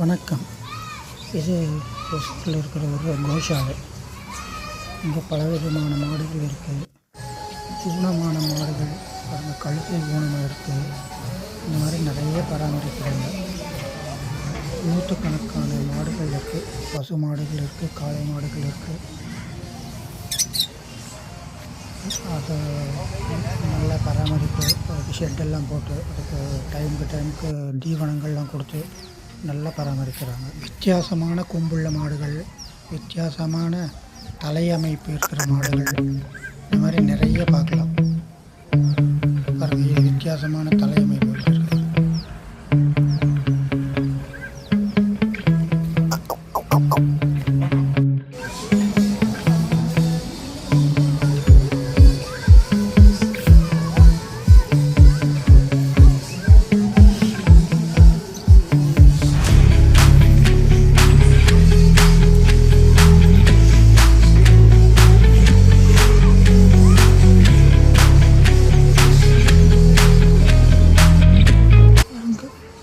வணக்கம். இது ஒசூரில் இருக்கிற ஒரு கோஷாலை. இங்கே பலவிதமான மாடுகள் இருக்குது. ஊனமான மாடுகள், பாருங்கள், கழுத்தில் ஊனமாக இருக்குது. இந்த மாதிரி நிறைய பராமரிக்கிறாங்க. நூற்றுக்கணக்கான மாடுகள் இருக்குது. பசு மாடுகள் இருக்குது, காளை மாடுகள் இருக்குது. அதை நல்லா பராமரிப்பு, அதுக்கு ஷெட்டெல்லாம் போட்டு, அதுக்கு டைமுக்கு தீவனங்கள்லாம் கொடுத்து நல்லா பராமரிக்கிறாங்க. வித்தியாசமான கொம்புள்ள மாடுகள், வித்தியாசமான தலையமைப்பு இருக்கிற மாடுகள், இந்த மாதிரி நிறைய பார்க்கலாம். பாருங்கள், வித்தியாசமான தலையமைப்பு இருக்குது.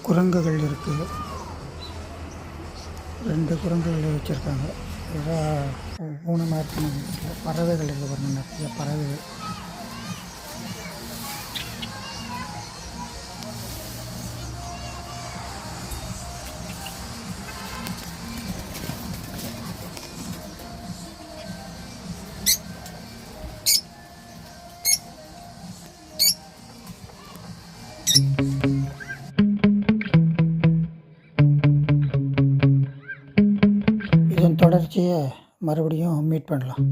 குரங்குகள் இருக்குது. 2 குரங்குகள் வச்சுருக்காங்க. ஏதோ ஊனமாக இருக்குன்னு. பறவைகள் இருக்குது பாருங்கள், நிறைய பறவைகள். இதன் தொடர்ச்சியை மறுபடியும் மீட் பண்ணலாம்.